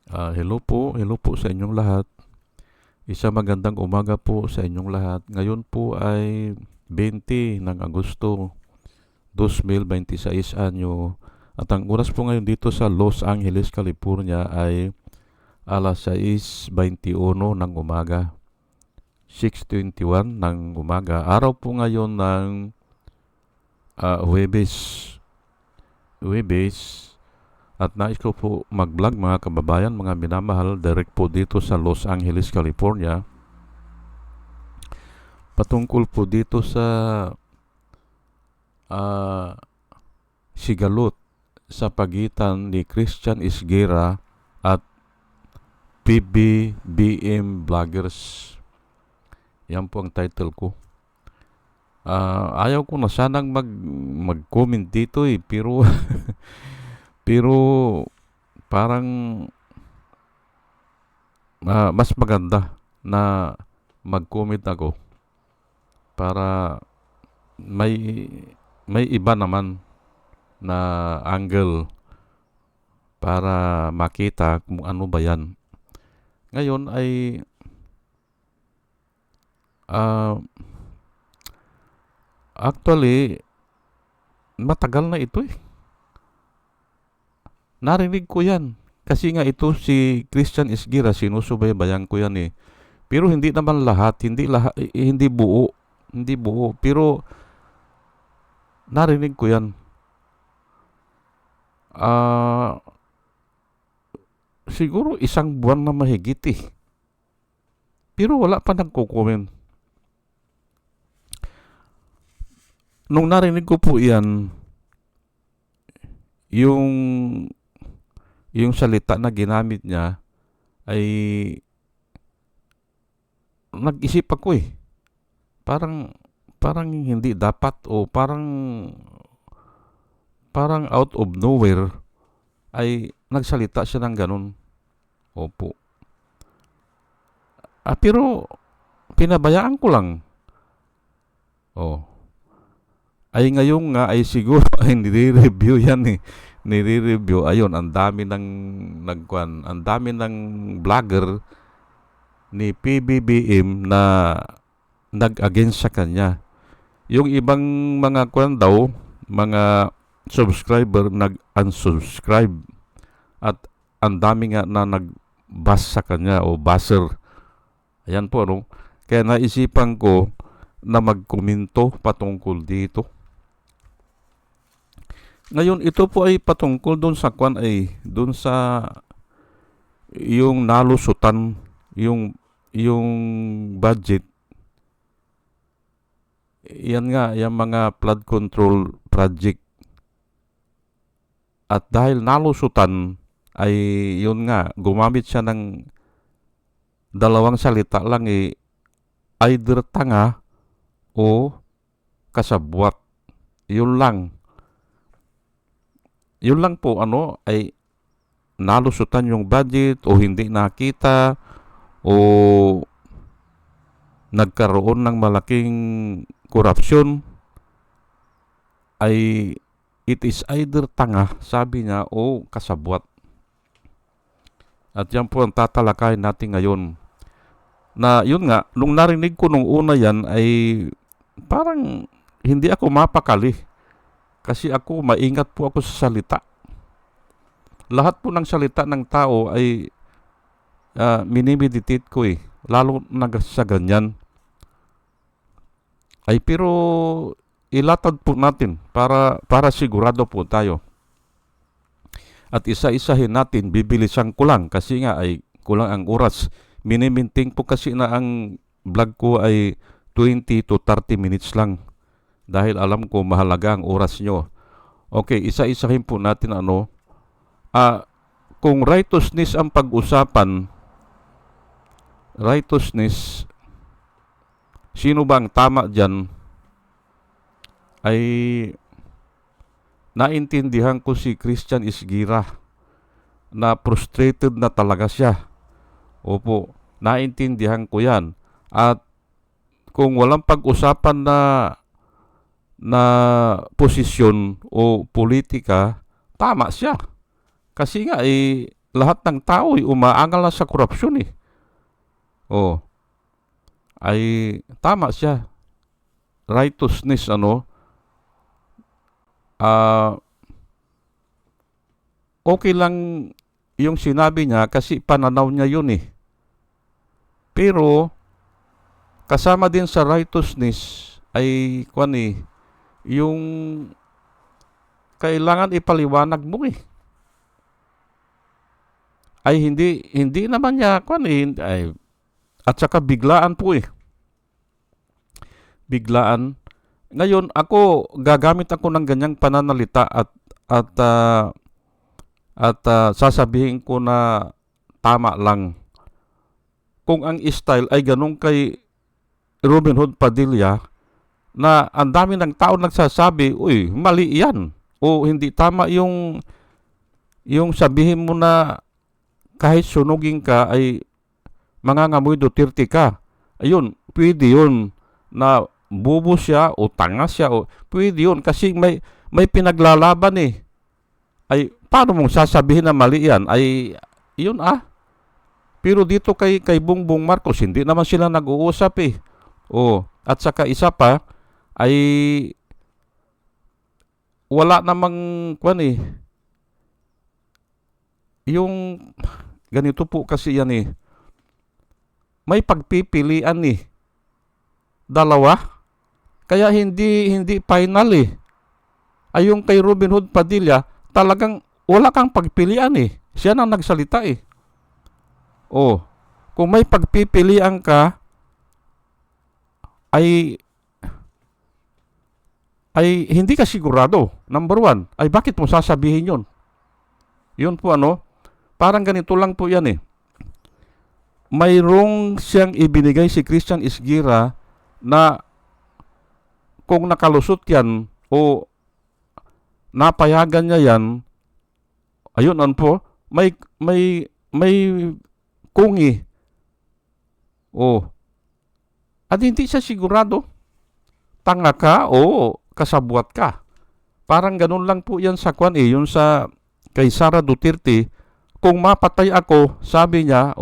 Hello po sa inyong lahat. Isa magandang umaga po sa inyong lahat. Ngayon po ay 20 ng Agosto 2026 anyo. At ang oras po ngayon dito sa Los Angeles, California ay alas 6:21 ng umaga. 6:21 ng umaga. Araw po ngayon ng Huwebes. Huwebes. At nais ko po mag-vlog mga kababayan, mga minamahal, direct po dito sa Los Angeles, California. Patungkol po dito sa sigalot sa pagitan ni Christian Isguera at PBBM Vloggers. Yan po ang title ko. Ayaw ko na sanang mag-comment dito pero pero parang mas maganda na mag-comment ako para may iba naman na angle para makita kung ano ba yan. Ngayon ay actually matagal na ito eh. Narinig ko yan. Kasi nga ito si Christian Isguera, sinusubaybayan ko yan eh. Pero hindi naman lahat, hindi buo. Hindi buo. Pero narinig ko yan. Siguro isang buwan na mahigit eh. Pero wala pa nagko-comment. Nung narinig ko po yan, yung salita na ginamit niya ay nag-isip ako eh. Parang hindi dapat o parang out of nowhere ay nagsalita siya ng ganun. Opo. Pero pinabayaan ko lang. Ay ngayon nga ay siguro ay nire-review yan eh. Nire-review. Ayun, ang dami ng vlogger ni PBBM na nag-against sa kanya. Yung ibang mga daw, mga subscriber nag-unsubscribe at ang dami nga na nag-bash sa kanya o basher. Ayan po ano. Kaya naisipan ko na magkomento patungkol dito. Ngayon, ito po ay patungkol doon sa doon sa yung nalusutan, yung budget. Yan nga, yung mga flood control project. At dahil nalusutan, ay yun nga, gumamit siya ng dalawang salita lang eh, either tanga o kasabwat. Yun lang po ay nalusutan yung budget o hindi nakita o nagkaroon ng malaking korupsyon ay it is either tanga, sabi niya, o kasabwat. At yan po ang tatalakayin natin ngayon. Na yun nga, nung narinig ko nung una yan ay parang hindi ako mapakali. Kasi ako, maingat po ako sa salita. Lahat po ng salita ng tao ay minimeditate ko eh. Lalo na sa ganyan. Ay pero ilatad po natin para sigurado po tayo. At isa-isahin natin, bibilisan ko lang kasi nga ay kulang ang oras. Miniminting po kasi na ang vlog ko ay 20 to 30 minutes lang. Dahil alam ko mahalaga ang oras nyo. Okay, isa-isahin po natin kung righteousness ang pag-usapan, righteousness, sino ba ang tama dyan, ay naintindihan ko si Christian Isguera na frustrated na talaga siya. Opo, naintindihan ko yan. At kung walang pag-usapan na posisyon o politika, tama siya. Kasi nga lahat ng tao ay umaangal na sa korupsyon eh. Oh, ay tama siya. Righteousness, ah okay lang yung sinabi niya kasi pananaw niya yun eh. Pero, kasama din sa righteousness ay, yung kailangan ipaliwanag mo eh. Ay hindi naman niya, at saka biglaan po eh. Biglaan. Ngayon, gagamit ako ng ganyang pananalita at sasabihin ko na tama lang. Kung ang style ay ganun kay Robin Hood Padilla na ang dami ng tao nagsasabi, uy, mali yan. O hindi tama yung sabihin mo na kahit sunugin ka ay mangangamoy Duterte ka. Ayun, pwede yun na bubo siya o tanga siya. Pwede yun kasi may pinaglalaban eh. Ay, paano mong sasabihin na mali yan? Ay, yun Pero dito kay Bongbong Marcos, hindi naman sila nag-uusap eh. At saka isa pa, ay wala namang, yung, ganito po kasi yan eh. May pagpipilian eh. Dalawa. Kaya hindi final eh. Ay yung kay Robin Hood Padilla, talagang wala kang pagpilian eh. Siya nang nagsalita eh. Kung may pagpipilian ka, ay hindi ka sigurado. Number one, ay bakit mo sasabihin yun? Yun po parang ganito lang po yan eh. Mayroong siyang ibinigay si Christian Isguera na kung nakalusot yan o napayagan niya yan, ayun po, may kungi. At hindi siya sigurado. Tanga ka o kasabwat ka. Parang ganun lang po yan sa yung sa kay Sara Duterte. Kung mapatay ako, sabi niya,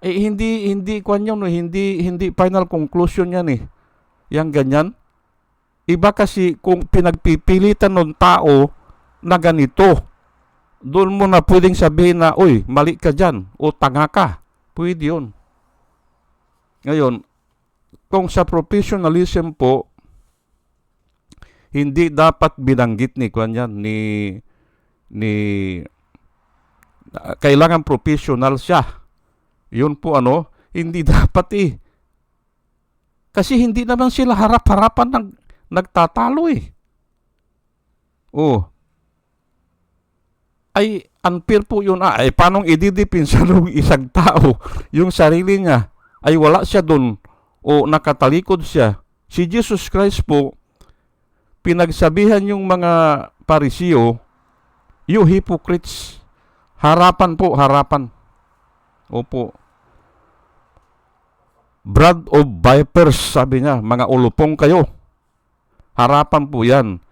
hindi yun, hindi final conclusion yan eh. Yang ganyan. Iba kasi kung pinagpipilitan ng tao na ganito, doon mo na pwedeng sabihin na, uy, mali ka dyan, o tanga ka. Pwede yun. Ngayon, kung sa professionalism po, hindi dapat binanggit ni kailangan professional siya. Yun po hindi dapat eh. Kasi hindi naman sila harap-harapan nagtatalo eh. Ay unfair po yun. Ay paanong ididipinsa ng isang tao yung sarili niya? Ay wala siya doon o nakatalikod siya. Si Jesus Christ po, pinagsabihan yung mga Pariseo, you hypocrites. Harapan po, harapan. Opo. Brood of vipers, sabi niya, mga ulupong kayo. Harapan po yan.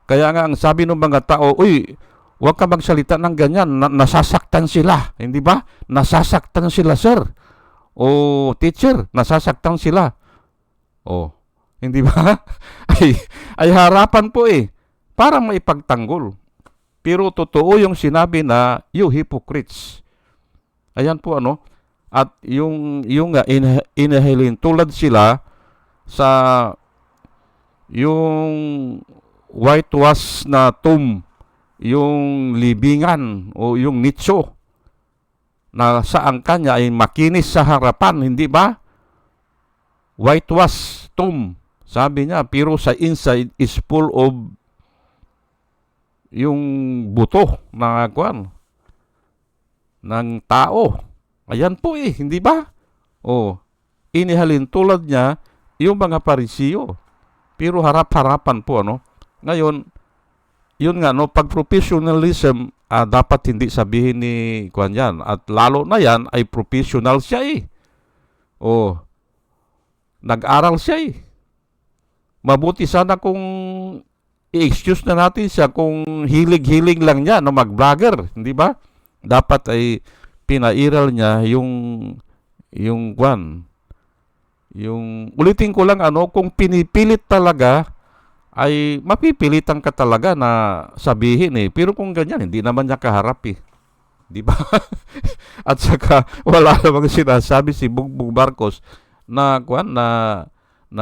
Kaya nga ang sabi ng mga tao, uy, huwag ka magsalita ng ganyan, nasasaktan sila. Hindi ba? Nasasaktan sila, sir. Teacher, nasasaktan sila. Hindi ba? ay harapan po eh. Para maipagtanggol. Pero totoo yung sinabi na, you hypocrites. Ayan po At yung inahalin tulad sila sa yung whitewash na tomb, yung libingan o yung nicho na saan kanya ay makinis sa harapan, hindi ba? Whitewash tomb, sabi niya, pero sa inside is full of yung buto ng tao. Ayan po eh, hindi ba? Inihalin tulad niya yung mga Pariseo. Pero harap-harapan po Ngayon, yun nga pag professionalism, dapat hindi sabihin ni yan. At lalo na yan ay professional siya eh. Nag-aral siya eh. Mabuti sana kung i-excuse na natin siya kung hilig-hilig lang niya na mag-vlogger, hindi ba? Dapat ay pinairal niya yung kwan. Yung ulitin ko lang kung pinipilit talaga ay mapipilitan ka talaga na sabihin eh. Pero kung ganyan, hindi naman niya kaharap eh. Di ba? At saka wala namang sinasabi si Bongbong Marcos na kwan na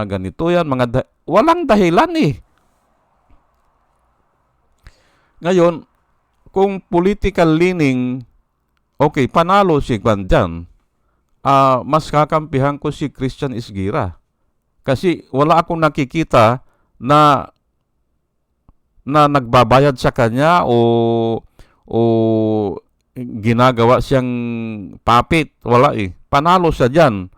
ganito yan, walang dahilan eh. Ngayon, kung political leaning, okay, panalo si Kwan dyan, mas kakampihan ko si Christian Isgira. Kasi wala akong nakikita na nagbabayad sa kanya o ginagawa siyang puppet. Wala eh. Panalo siya dyan.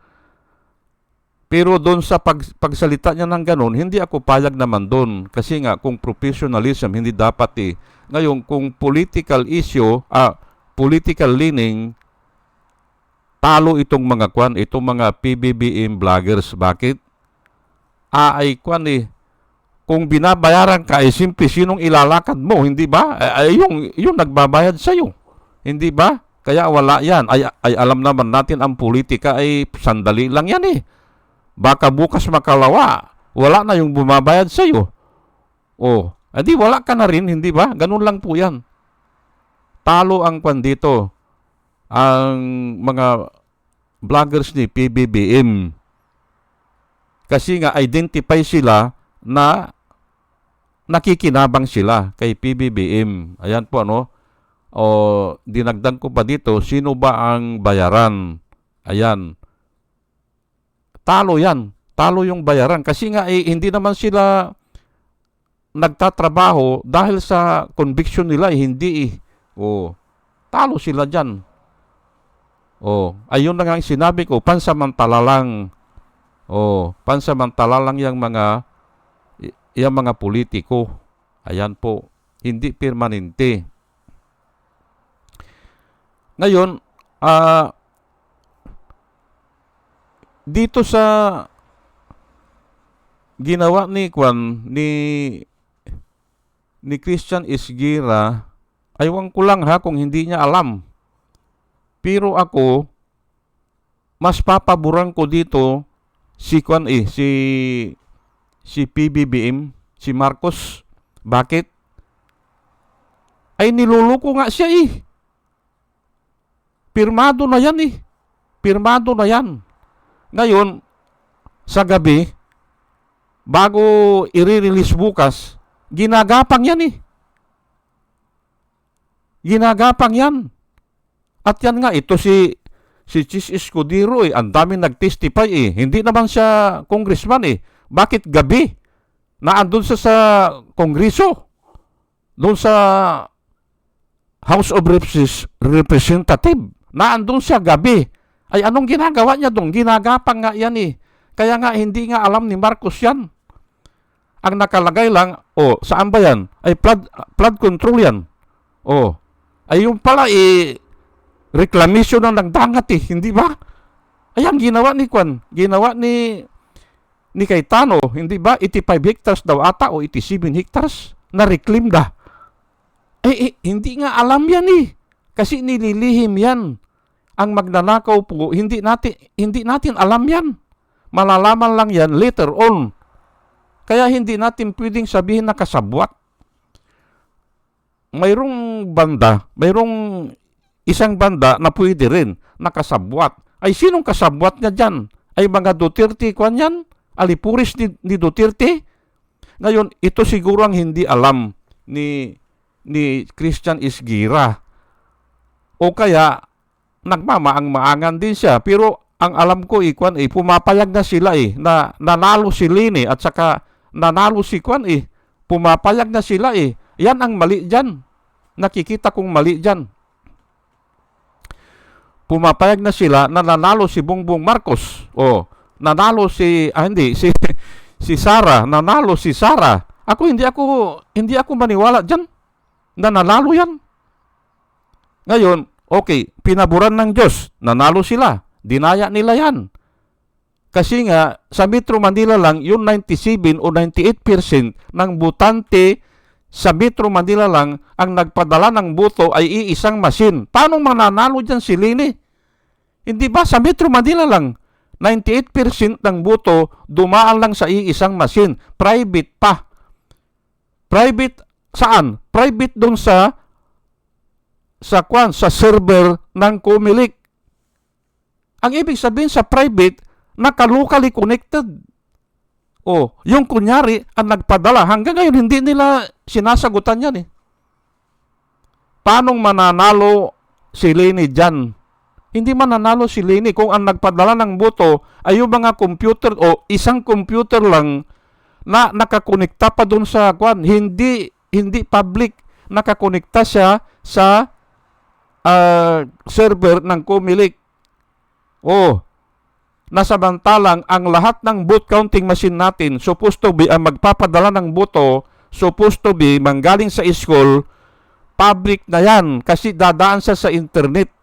Pero doon sa pagsalita niya ng ganun, hindi ako payag naman doon. Kasi nga, kung professionalism, hindi dapat eh. Ngayon, kung political issue, political leaning, talo itong mga kwan, itong mga PBBM vloggers. Bakit? Ay kwan eh. Kung binabayaran ka, simple sinong ilalakad mo, hindi ba? Yung nagbabayad sa'yo. Hindi ba? Kaya wala yan. Ay alam naman natin ang politika ay sandali lang yan eh. Baka bukas makalawa, wala na yung bumabayad sa'yo. Edi wala ka na rin, hindi ba? Ganun lang po yan. Talo ang kwan dito, ang mga vloggers ni PBBM. Kasi nga, identify sila na nakikinabang sila kay PBBM. Ayan po dinagdag ko pa dito, sino ba ang bayaran? Ayan. Talo yan. Talo yung bayaran. Kasi nga, hindi naman sila nagtatrabaho dahil sa conviction nila, hindi eh. Talo sila dyan. Ayun na nga ang sinabi ko, pansamantala lang. Pansamantala lang yung mga politiko. Ayan po. Hindi permanente. Ngayon, dito sa ginawa ni Christian Isgira, aywan ko lang kung hindi niya alam. Pero ako, mas papaboran ko dito si PBBM, si Marcos. Bakit? Ay niluluko nga siya eh. Pirmado na yan eh. Pirmado na yan. Ngayon, sa gabi, bago i-release bukas, ginagapang yan eh. Ginagapang yan. At yan nga, ito si Chis Escudero eh, ang dami nag-testify eh. Hindi naman siya congressman eh. Bakit gabi? Naandun sa kongreso. Doon sa House of Representative. Naandun siya gabi. Ay anong ginagawa niya doon? Ginagapang nga yan eh. Kaya nga hindi nga alam ni Marcos yan. Ang nakalagay lang, saan ba yan? Ay flood control yan. Ay yung pala reclamation na nagdangat eh, hindi ba? Ay ang ginawa ni ginawa ni Cayetano, hindi ba? 85 hectares daw ata o 87 hectares na reclaim da. Hindi nga alam yan eh. Kasi nililihim yan. Ang magnanakaw po, hindi natin alam yan. Malalaman lang yan later on. Kaya hindi natin pwedeng sabihin na kasabwat. Mayroong isang banda na pwede rin nakasabwat. Ay sinong kasabwat niya dyan? Ay mga Duterte kwan yan? Alipuris ni Duterte? Ngayon, ito siguro ang hindi alam ni Christian Isgira. O kaya, nagmamaang-maangan din siya. Pero ang alam ko, pumapayag na sila na nanalo si Lini at saka nanalo si pumapayag na sila Yan ang mali dyan. Nakikita kong mali dyan. Pumapayag na sila na nanalo si Bongbong Marcos. Nanalo si Sara. Nanalo si Sara. Hindi ako maniwala dyan na nanalo yan. Ngayon, okay, pinaboran ng Diyos. Nanalo sila. Dinaya nila yan. Kasi nga, sa Metro Manila lang, yung 97 o 98% ng botante sa Metro Manila lang ang nagpadala ng boto ay iisang masin. Paano mananalo dyan si Lini? Hindi ba? Sa Metro Manila lang, 98% ng boto dumaan lang sa iisang masin. Private pa. Private saan? Private doon sa server ng Comelec. Ang ibig sabihin sa private, naka-locally connected. Yung kunyari, ang nagpadala, hanggang ngayon hindi nila sinasagutan yan eh. Paano mananalo si Lini dyan? Hindi mananalo si Lini kung ang nagpadala ng boto ay yung mga computer o isang computer lang na nakakonekta pa doon sa hindi public. Nakakonekta siya sa server ng Comelec. Nasamantalang ang lahat ng vote counting machine natin supposed to be ang magpapadala ng boto, supposed to be manggaling sa school, public na yan kasi dadaan siya sa internet.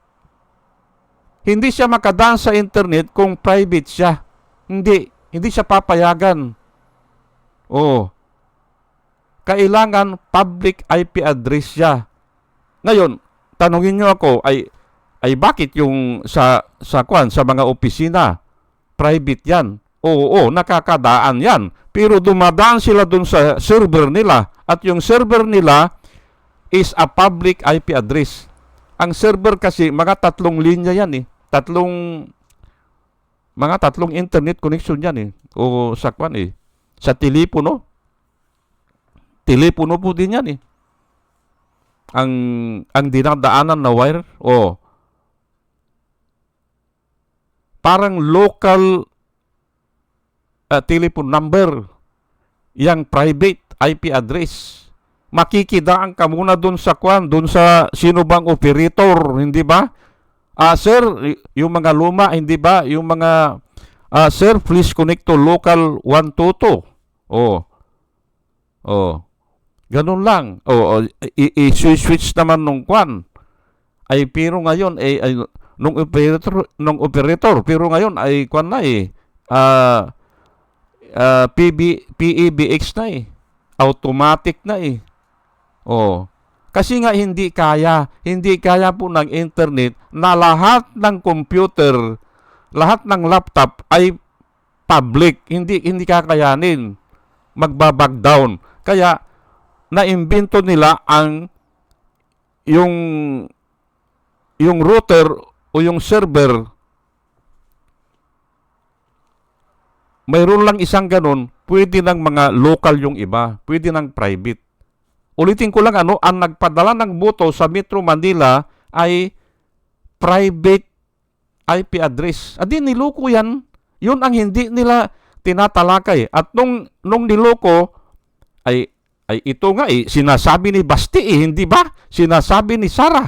Hindi siya makadaan sa internet kung private siya. Hindi siya papayagan. Kailangan public IP address siya. Ngayon, tanungin nyo ako, ay bakit yung sa mga opisina, private yan? Oo, nakakadaan yan. Pero dumadaan sila dun sa server nila at yung server nila is a public IP address. Ang server kasi, mga 3 linya yan eh. Mga tatlong internet connection yan eh. O sa sa telepono. Telepono po din yan eh. Ang dinadaanan na wire, parang local telephone number, yang private IP address. Makikidaan ka muna doon sa sino bang operator, hindi ba? Sir, yung mga luma, hindi ba? Yung mga, sir, please connect to local 122. Ganun lang. I-switch naman nung ay pero ngayon, nung operator, pero ngayon ay PEBX na eh. Automatic na eh. Kasi nga hindi kaya po ng internet na lahat ng computer, lahat ng laptop ay public. Hindi kakayanin. Magbabag down. Kaya naimbento nila yung router o yung server, mayroon lang isang ganun, pwede ng mga local yung iba, pwede ng private. Ulitin ko lang ang nagpadala ng boto sa Metro Manila ay private IP address. Adi niloko yan. Yun ang hindi nila tinatalakay. At nung niloko ay ito nga sinasabi ni Basti hindi ba? Sinasabi ni Sara.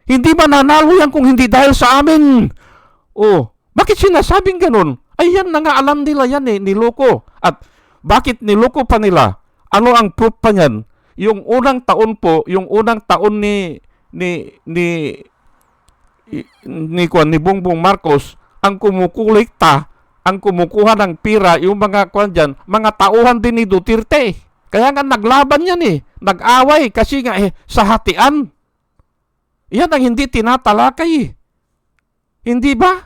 Hindi ba nanalo yan kung hindi dahil sa amin? Bakit sinasabing ganun? Ay yan na nga alam nila yan niloko. At bakit niloko pa nila? Ano ang proof pa niyan? Yung unang taon ni Bongbong Marcos, ang kumukuha ng pira, yung mga mga tauhan din ni Duterte. Kaya nga naglaban yan nag-away kasi nga sa hatian. Yan ang hindi tinatalakay. Hindi ba?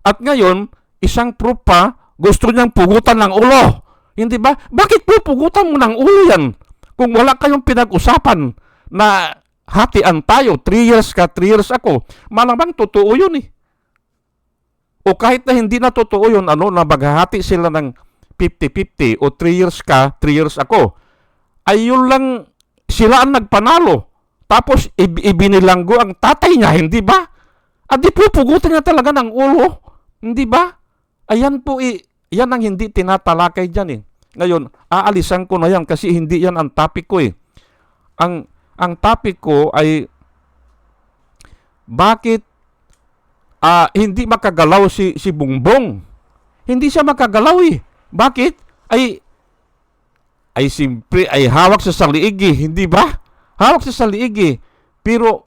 At ngayon, isang proof pa, gusto niyang pugutan ng ulo. Hindi ba? Bakit po pugutan mo ng ulo yan? Kung wala kayong pinag-usapan na hatian tayo, 3 years ka, 3 years ako, malamang totoo yun O kahit na hindi na totoo yun, na maghahati sila ng 50-50 o 3 years ka, 3 years ako, ay yun lang sila ang nagpanalo. Tapos ibinilanggo ang tatay niya, hindi ba? At di po pugutan niya talaga ng ulo, hindi ba? Ayan po yan ang hindi tinatalakay dyan Ngayon, aalisan ko na yan kasi hindi yan ang topic ko Ang topic ko ay bakit hindi makagalaw si Bongbong. Hindi siya makagalaw Bakit? Ay simpre ay hawak sa saliig hindi ba? Hawak sa saliig Pero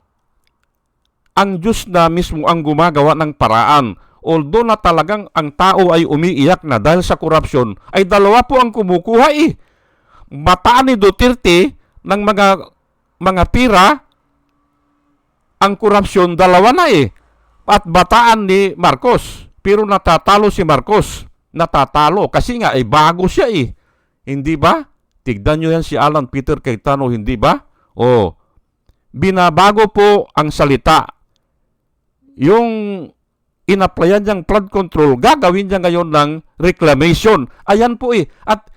ang Diyos na mismo ang gumagawa ng paraan. although na talagang ang tao ay umiiyak na dahil sa korupsyon, ay dalawa po ang kumukuha eh. Bataan ni Duterte ng mga pira, ang korupsyon dalawa na eh. At bataan ni Marcos. Pero natatalo si Marcos. Natatalo kasi nga ay bago siya eh. Hindi ba? Tignan nyo yan si Alan Peter Cayetano, hindi ba? O, binabago po ang salita. Yung inaplayan niyang flood control, gagawin niya ngayon ng reclamation. Ayan po eh. At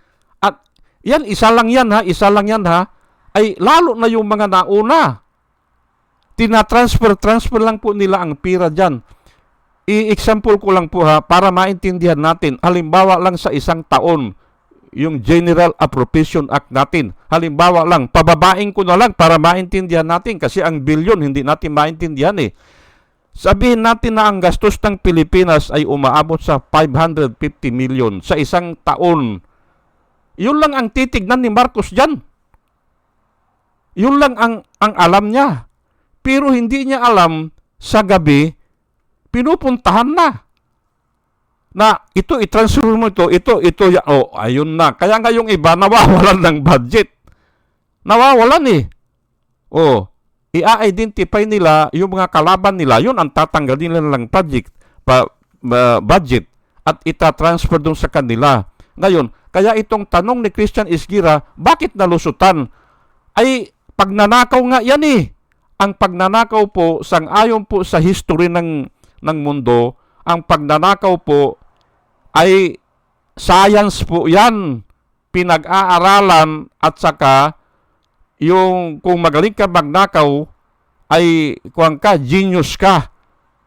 yan, isa lang yan ha, ay lalo na yung mga nauna. Tina-transfer lang po nila ang pira dyan. I-example ko lang po ha, para maintindihan natin. Halimbawa lang sa isang taon, yung General Appropriation Act natin. Halimbawa lang, pababain ko na lang para maintindihan natin kasi ang bilyon hindi natin maintindihan eh. Sabihin natin na ang gastos ng Pilipinas ay umaabot sa 550 million sa isang taon. Yun lang ang titignan ni Marcos dyan. Yun lang ang alam niya. Pero hindi niya alam sa gabi, pinupuntahan na ito, i-transfer mo ito, ayun na. Kaya nga yung iba, nawawalan ng budget. Nawawalan eh. I-identify nila yung mga kalaban nila, yun ang tatanggalin nila ng budget at ita-transfer dun sa kanila. Ngayon, kaya itong tanong ni Christian Isgira, bakit nalusutan? Ay, pagnanakaw nga yan eh. Ang pagnanakaw po, sang-ayon po sa history ng mundo, ang pagnanakaw po ay science po yan. Pinag-aaralan at saka yung kung magaling ka magnakaw ay kuwang ka, genius ka.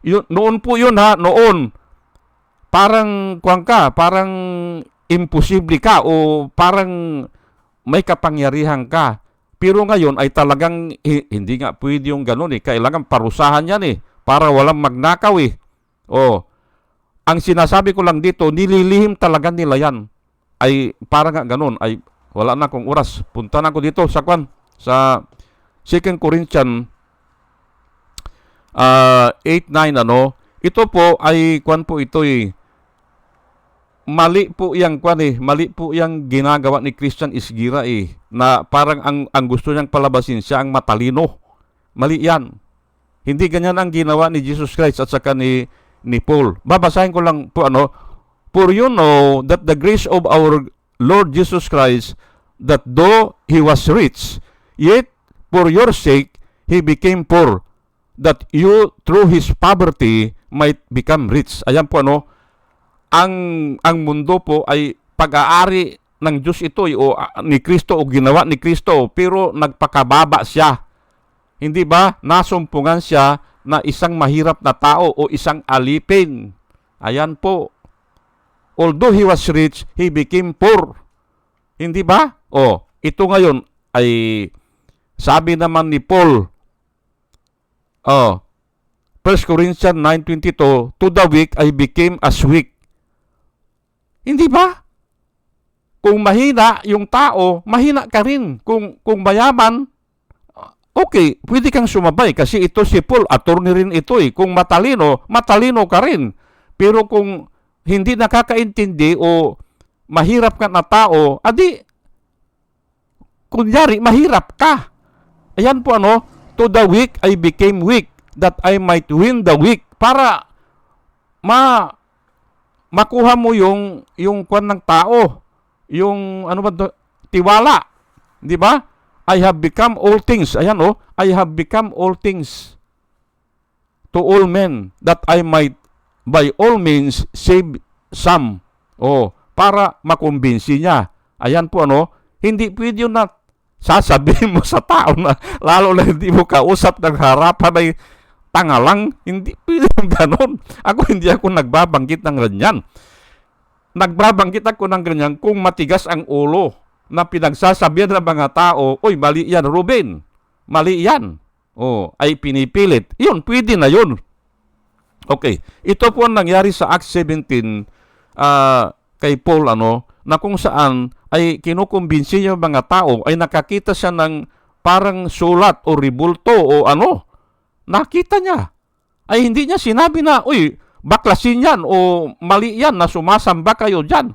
Noon po yun ha, noon. Parang kuwang ka, parang imposible ka o parang may kapangyarihan ka. Pero ngayon ay talagang hindi nga pwede yung ganun eh. Kailangan parusahan yan eh. Para walang magnakaw eh. Ang sinasabi ko lang dito, nililihim talaga nila yan. Ay parang nga ganun. Ay wala na akong oras. Punta na ako dito sa 2 Corinthians 8:9 ano. Ito po ay po ito eh. Mali po yang ginagawa ni Christian Isgira eh, na parang ang gusto niyang palabasin siya ang matalino. Mali yan. Hindi ganyan ang ginawa ni Jesus Christ at saka ni Paul. Babasahin ko lang po ano, for you know that the grace of our Lord Jesus Christ, that though he was rich, yet for your sake he became poor, that you through his poverty might become rich. Ayan po ano, ang mundo po ay pag-aari ng Diyos ito o ni Kristo o ginawa ni Kristo, pero nagpakababa siya. Hindi ba? Nasumpungan siya na isang mahirap na tao o isang alipin. Ayan po. Although he was rich, he became poor. Hindi ba? Ito ngayon ay sabi naman ni Paul, 1 Corinthians 9:22, to the weak I became as weak. Hindi ba? Kung mahina yung tao, mahina ka rin. Kung mayaman, okay, pwede kang sumabay kasi ito si Paul, attorney rin ito eh. Kung matalino, matalino ka rin. Pero kung hindi nakakaintindi o mahirap ka na tao, adi, kunyari, mahirap ka. Ayan po ano, to the weak I became weak, that I might win the weak. Para makuha mo yung kwan ng tao, yung ano ba to, tiwala, di ba? I have become all things. Ayan I have become all things to all men, that I might by all means save some. Para makumbinsi niya. Ayan po ano, hindi pwede yun na sasabihin mo sa tao na lalo na hindi mo kausap ng harapan ay tanga lang, hindi pwede yung ganon. Hindi ako nagbabanggit ng ganyan. Nagbabanggit ako ng ganyan kung matigas ang ulo na pinagsasabihan ng mga tao, oy, mali yan, Ruben. Mali yan. Ay pinipilit. Yun, pwede na yun. Okay. Ito po ang nangyari sa Acts 17 kay Paul, na kung saan ay kinukumbinsi yung mga tao, ay nakakita siya ng parang sulat o ribulto o nakita niya. Ay hindi niya sinabi na, uy, baklasin yan o mali yan na sumasamba kayo dyan.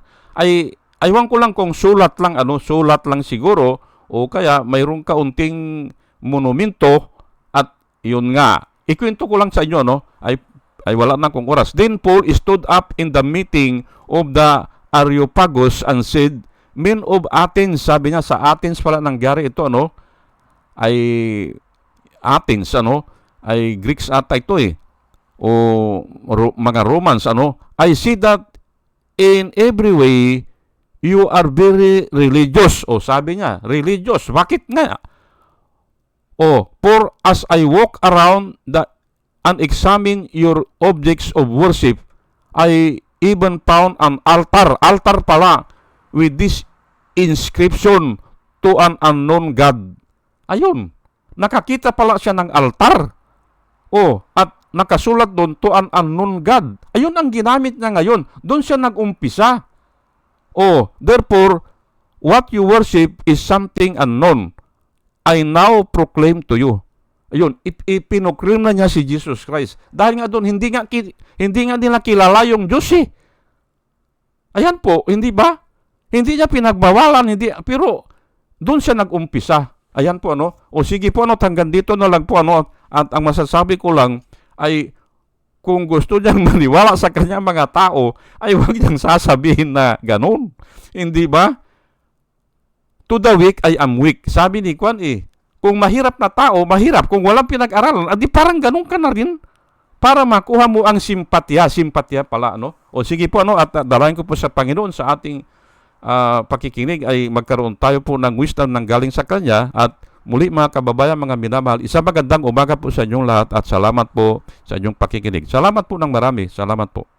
Aywan ko lang kung sulat lang siguro o kaya mayroong kaunting monumento at yun nga. Ikwento ko lang sa inyo, ay wala na kong oras. Then Paul stood up in the meeting of the Areopagus and said, "Men of Athens," sabi niya, sa Athens pala nangyari ito, ay Athens, ay Greeks ata ito o mga Romans, "I see that in every way you are very religious." O sabi niya, religious. Bakit nga? "For as I walk around and examine your objects of worship, I even found an altar." Altar pala, with this inscription, "To an unknown God." Ayun, nakakita pala siya ng altar. At nakasulat doon, "To an unknown God." Ayun ang ginamit niya ngayon. Doon siya nag-umpisa. "Therefore, what you worship is something unknown. I now proclaim to you." Ayun, ipinoclaim na niya si Jesus Christ. Dahil nga doon, hindi nga nila kilala yung Diyos Ayan po, hindi ba? Hindi niya pinagbawalan, pero doon siya nag-umpisa. Ayan po, O sige po, hanggang dito na lang po, At ang masasabi ko lang ay kung gusto niyang maniwala sa kanyang mga tao, ay huwag niyang sasabihin na ganun. Hindi ba? To the weak, I am weak. Sabi ni Kwan kung mahirap na tao, mahirap. Kung walang pinag-aralan, adi parang ganun ka na rin para makuha mo ang simpatya. Simpatya pala, O sige po, at dalayan ko po sa Panginoon sa ating pakikinig ay magkaroon tayo po ng wisdom ng galing sa Kanya. At muli mga kababayan, mga minamahal, isang magandang umaga po sa inyong lahat at salamat po sa inyong pakikinig. Salamat po ng marami. Salamat po.